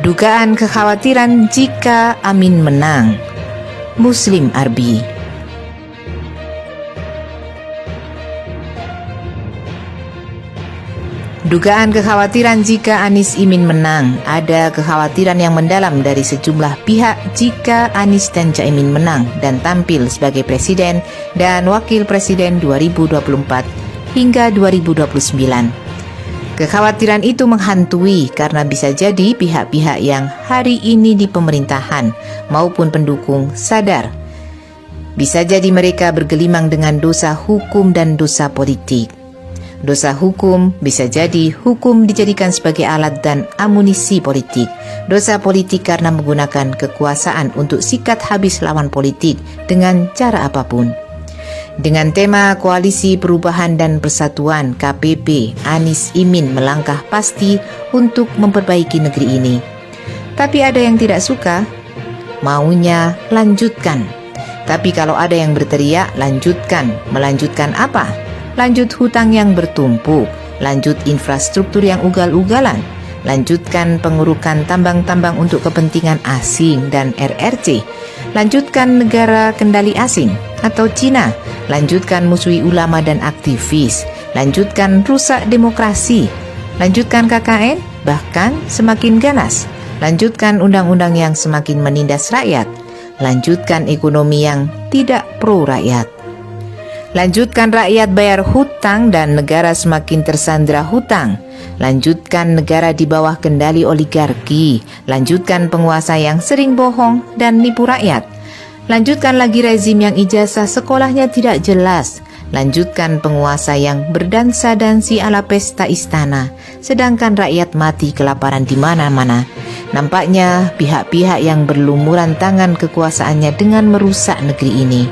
Dugaan kekhawatiran jika Amin menang. Muslim Arbi. Dugaan kekhawatiran jika Anies Imin menang. Ada kekhawatiran yang mendalam dari sejumlah pihak jika Anies dan Caimin menang dan tampil sebagai presiden dan wakil presiden 2024 hingga 2029. Kekhawatiran itu menghantui karena bisa jadi pihak-pihak yang hari ini di pemerintahan maupun pendukung sadar. Bisa jadi mereka bergelimang dengan dosa hukum dan dosa politik. Dosa hukum bisa jadi hukum dijadikan sebagai alat dan amunisi politik. Dosa politik karena menggunakan kekuasaan untuk sikat habis lawan politik dengan cara apapun. Dengan tema Koalisi Perubahan dan Persatuan KPP, Anies Imin melangkah pasti untuk memperbaiki negeri ini. Tapi ada yang tidak suka, maunya lanjutkan. Tapi kalau ada yang berteriak, lanjutkan. Melanjutkan apa? Lanjut hutang yang bertumpuk, lanjut infrastruktur yang ugal-ugalan, lanjutkan pengurukan tambang-tambang untuk kepentingan asing dan RRC, lanjutkan negara kendali asing atau Cina, lanjutkan musuhi ulama dan aktivis, lanjutkan rusak demokrasi, lanjutkan KKN, bahkan semakin ganas, lanjutkan undang-undang yang semakin menindas rakyat, lanjutkan ekonomi yang tidak pro rakyat. Lanjutkan rakyat bayar hutang dan negara semakin tersandra hutang. Lanjutkan negara di bawah kendali oligarki. Lanjutkan penguasa yang sering bohong dan nipu rakyat. Lanjutkan lagi rezim yang ijazah sekolahnya tidak jelas. Lanjutkan penguasa yang berdansa-dansi ala pesta istana, sedangkan rakyat mati kelaparan di mana-mana. Nampaknya pihak-pihak yang berlumuran tangan kekuasaannya dengan merusak negeri ini.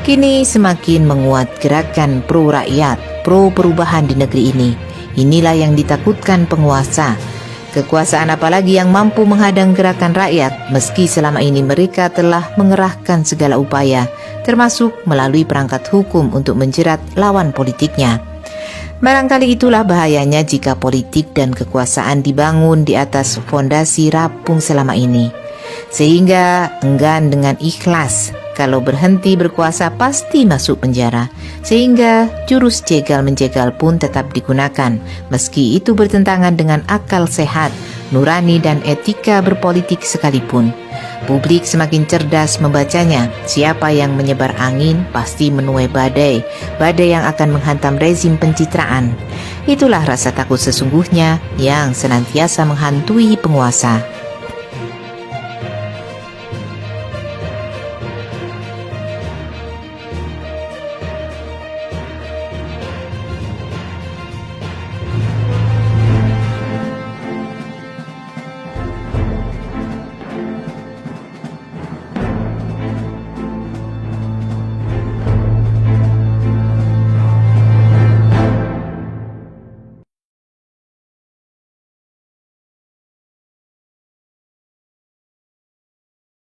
Kini semakin menguat gerakan pro rakyat, pro perubahan di negeri ini. Inilah yang ditakutkan penguasa. Kekuasaan apalagi yang mampu menghadang gerakan rakyat, meski selama ini mereka telah mengerahkan segala upaya, termasuk melalui perangkat hukum untuk menjerat lawan politiknya. Barangkali itulah bahayanya jika politik dan kekuasaan dibangun di atas fondasi rapuh selama ini. Sehingga enggan dengan ikhlas, kalau berhenti berkuasa pasti masuk penjara. Sehingga jurus jegal menjegal pun tetap digunakan, meski itu bertentangan dengan akal sehat, nurani dan etika berpolitik sekalipun. Publik semakin cerdas membacanya. Siapa yang menyebar angin pasti menuai badai, badai yang akan menghantam rezim pencitraan. Itulah rasa takut sesungguhnya yang senantiasa menghantui penguasa.